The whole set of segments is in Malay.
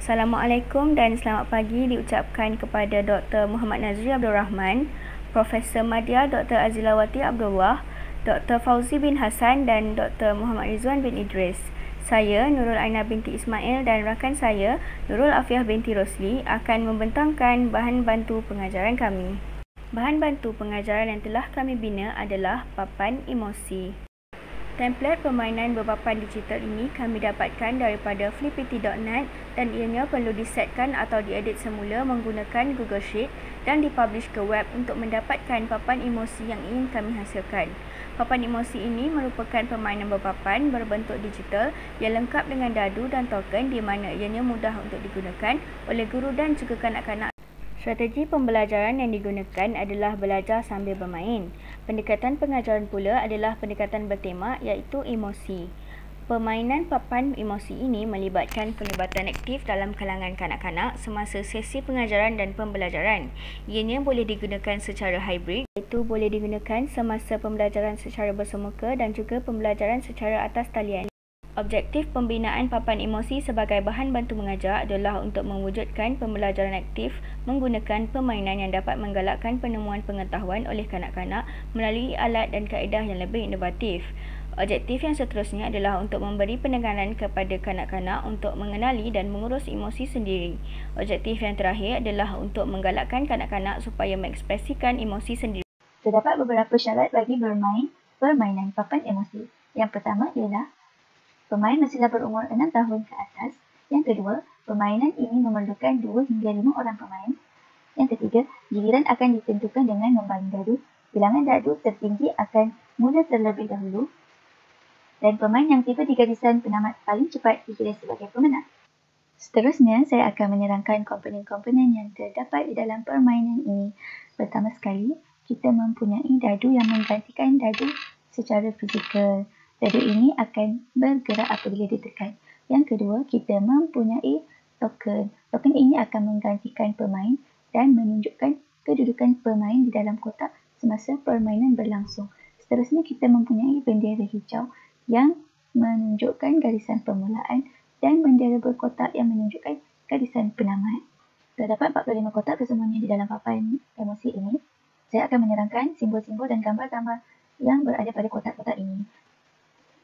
Assalamualaikum dan selamat pagi diucapkan kepada Dr. Muhammad Nazri Abdul Rahman, Profesor Madya Dr. Azilawati Abdullah, Dr. Fauzi bin Hasan dan Dr. Muhammad Rizwan bin Idris. Saya, Nurul Aina binti Ismail dan rakan saya, Nurul Afiah binti Rosli akan membentangkan bahan bantu pengajaran kami. Bahan bantu pengajaran yang telah kami bina adalah papan emosi. Template permainan berpapan digital ini kami dapatkan daripada flippity.net dan ianya perlu disetkan atau diedit semula menggunakan Google Sheet dan dipublish ke web untuk mendapatkan papan emosi yang ingin kami hasilkan. Papan emosi ini merupakan permainan berpapan berbentuk digital yang lengkap dengan dadu dan token di mana ianya mudah untuk digunakan oleh guru dan juga kanak-kanak. Strategi pembelajaran yang digunakan adalah belajar sambil bermain. Pendekatan pengajaran pula adalah pendekatan bertema iaitu emosi. Permainan papan emosi ini melibatkan pelibatan aktif dalam kalangan kanak-kanak semasa sesi pengajaran dan pembelajaran. Ianya boleh digunakan secara hybrid, iaitu boleh digunakan semasa pembelajaran secara bersemuka dan juga pembelajaran secara atas talian. Objektif pembinaan papan emosi sebagai bahan bantu mengajar adalah untuk mewujudkan pembelajaran aktif menggunakan permainan yang dapat menggalakkan penemuan pengetahuan oleh kanak-kanak melalui alat dan kaedah yang lebih inovatif. Objektif yang seterusnya adalah untuk memberi penekanan kepada kanak-kanak untuk mengenali dan mengurus emosi sendiri. Objektif yang terakhir adalah untuk menggalakkan kanak-kanak supaya mengekspresikan emosi sendiri. Terdapat beberapa syarat bagi bermain permainan papan emosi. Yang pertama ialah pemain mestilah berumur 6 tahun ke atas. Yang kedua, permainan ini memerlukan 2 hingga 5 orang pemain. Yang ketiga, giliran akan ditentukan dengan membaling dadu. Bilangan dadu tertinggi akan mula terlebih dahulu. Dan pemain yang tiba di garisan penamat paling cepat dikira sebagai pemenang. Seterusnya, saya akan menerangkan komponen-komponen yang terdapat di dalam permainan ini. Pertama sekali, kita mempunyai dadu yang menggantikan dadu secara fizikal. Dadu ini akan bergerak apabila ditekan. Yang kedua, kita mempunyai token. Token ini akan menggantikan pemain dan menunjukkan kedudukan pemain di dalam kotak semasa permainan berlangsung. Seterusnya, kita mempunyai bendera hijau yang menunjukkan garisan permulaan dan bendera berkotak yang menunjukkan garisan penamat. Terdapat 45 kotak kesemuanya di dalam papan emosi ini. Saya akan menerangkan simbol-simbol dan gambar-gambar yang berada pada kotak-kotak ini.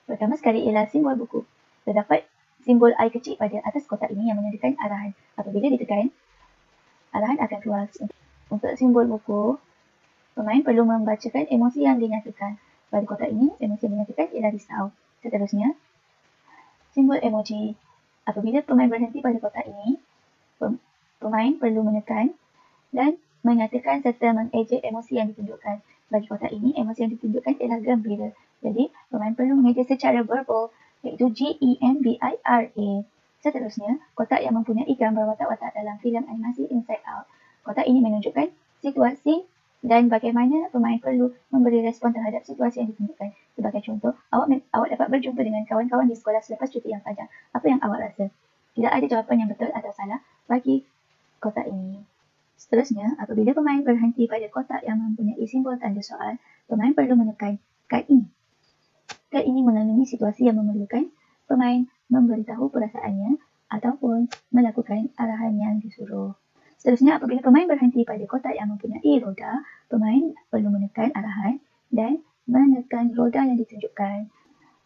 Pertama sekali ialah simbol buku. Terdapat simbol I kecil pada atas kotak ini yang menandakan arahan. Apabila ditekan, arahan akan keluar. Untuk simbol buku, pemain perlu membacakan emosi yang dinyatakan. Pada kotak ini, emosi yang dinyatakan ialah risau. Seterusnya, simbol emoji. Apabila pemain berhenti pada kotak ini, pemain perlu menekan dan menyatakan serta mengejek emosi yang ditunjukkan. Bagi kotak ini, emosi yang ditunjukkan ialah gembira. Jadi, pemain perlu mengejek secara verbal, iaitu G-E-M-B-I-R-A. Seterusnya, kotak yang mempunyai gambar watak-watak dalam filem animasi Inside Out. Kotak ini menunjukkan situasi dan bagaimana pemain perlu memberi respon terhadap situasi yang ditunjukkan. Sebagai contoh, awak dapat berjumpa dengan kawan-kawan di sekolah selepas cuti yang panjang. Apa yang awak rasa? Tidak ada jawapan yang betul atau salah bagi kotak ini. Seterusnya, apabila pemain berhenti pada kotak yang mempunyai simbol tanda soal, pemain perlu menekan kad ini. Kad ini mengandungi situasi yang memerlukan pemain memberitahu perasaannya ataupun melakukan arahan yang disuruh. Seterusnya, apabila pemain berhenti pada kotak yang mempunyai roda, pemain perlu menekan arahan dan menekan roda yang ditunjukkan.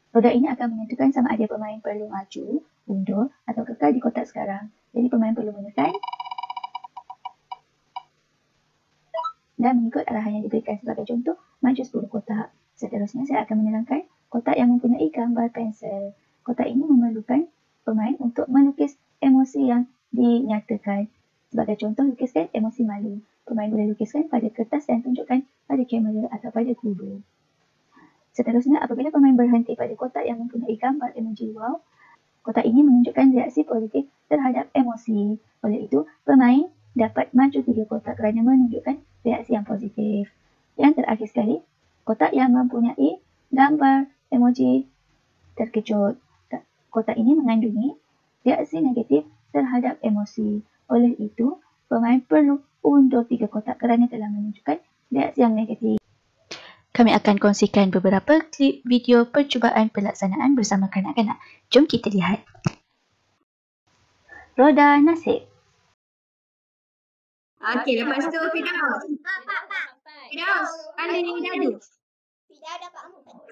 Roda ini akan menentukan sama ada pemain perlu maju, mundur atau kekal di kotak sekarang. Jadi, pemain perlu menekan dan mengikut arahan yang diberikan. Sebagai contoh, maju 10 kotak. Seterusnya, saya akan menerangkan kotak yang mempunyai gambar pensel. Kotak ini memerlukan pemain untuk melukis emosi yang dinyatakan. Sebagai contoh, lukiskan emosi malu. Pemain boleh lukiskan pada kertas dan tunjukkan pada kamera atau pada guru. Seterusnya, apabila pemain berhenti pada kotak yang mempunyai gambar emoji wow, kotak ini menunjukkan reaksi positif terhadap emosi. Oleh itu, pemain dapat maju 3 kotak kerana menunjukkan reaksi yang positif. Yang terakhir sekali, kotak yang mempunyai gambar emoji terkejut. Kotak ini mengandungi reaksi negatif terhadap emosi. Oleh itu, pemain perlu undur 3 kotak kerana telah menunjukkan reaksi yang negatif. Kami akan kongsikan beberapa klip video percubaan pelaksanaan bersama kanak-kanak. Jom kita lihat. roda nasib. Okey, lepas tu Firdaus. Firdaus, kali ni dadu. Tidak dapat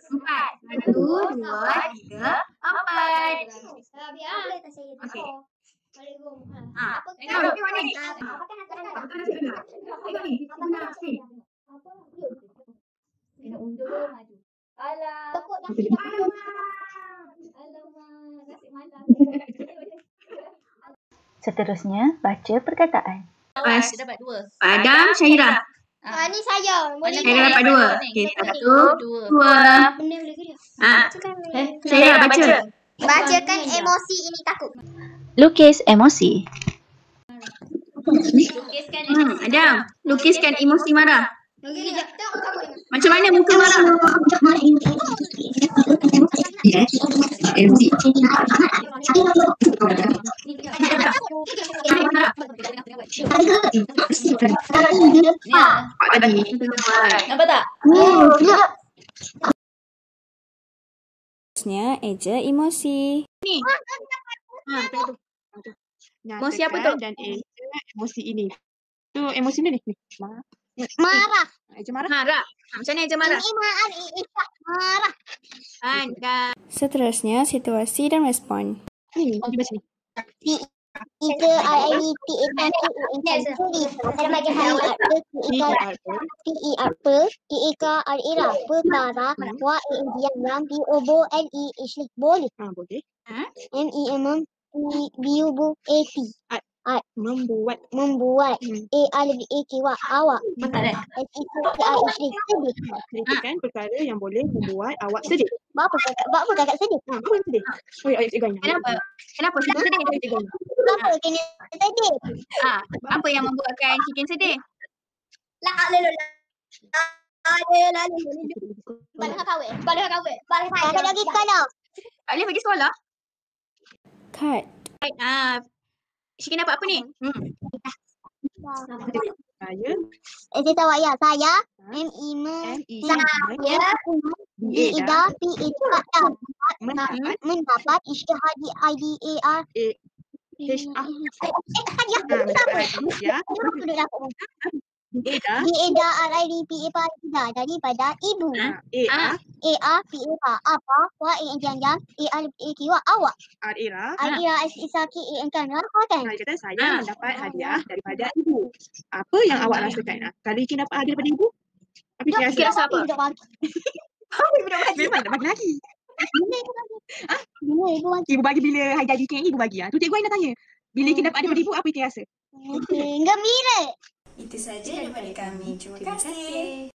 4. 1, 2, 3, 4. Biar tak saya tu. Okey. Boleh go. Apa tengok ni? Apa kan nak Tengok ni. Guna screen. Apa? Kena undur maju. Alah. Tepuk dah tidak. Alamak, nasib malam. Seterusnya, baca perkataan. Pas. Dia dapat 2. Padam Syairah. Ni saya. Boleh Syairah dapat 2. Okey, 1, 2. Benda boleh ke dia? Syairah baca. Bacakan emosi ini takut. Lukis emosi. Lukiskan Adam, lukiskan emosi marah. Kejap. Tengok kamu ni. Macam mana muka marah? Nampak tak? Seterusnya, eja emosi. Emosi apa tu? Dan emosi ini. Tu emosi ni. Marah. Eja marah. Marah. Macam mana eja marah? Marah. Dan seterusnya, situasi dan respon. Ni, kita baca ni. Ika RIT Macam bagi hari Ika perkara wa yang di obo ni islah boleh Boleh. membuat awak Betul tak? Kritikan perkara yang boleh membuat awak sedih. Apa kakak sedih? Apa yang sedih? Oh, ayat cikgu Aina. Kenapa Shikin sedih? Kenapa kena sedih? Apa yang membuatkan Shikin sedih? Balik lagi sekolah. Tak boleh pergi sekolah? Cut. Shikin dapat apa ni? Saya Saya tahu ya. Saya M-E saya Ida mendapat isytihadi IDAR daripada ibu. Apa wa awak. Al-ira isaki kan rasakan. kata saya mendapat hadiah daripada ibu. Apa yang awak rasakan? Kalau Ikin dapat hadiah daripada ibu, apa Ikin rasa? Rasa apa? Memang tak bagi lagi. Bila ibu bagi? Ibu bagi bila hari jadi Ikin, ibu bagi. Tu cikgu Aina tanya. Bila Ikin dapat hadiah daripada ibu, apa Ikin rasa? Gembira. Itu saja daripada kami. Terima kasih.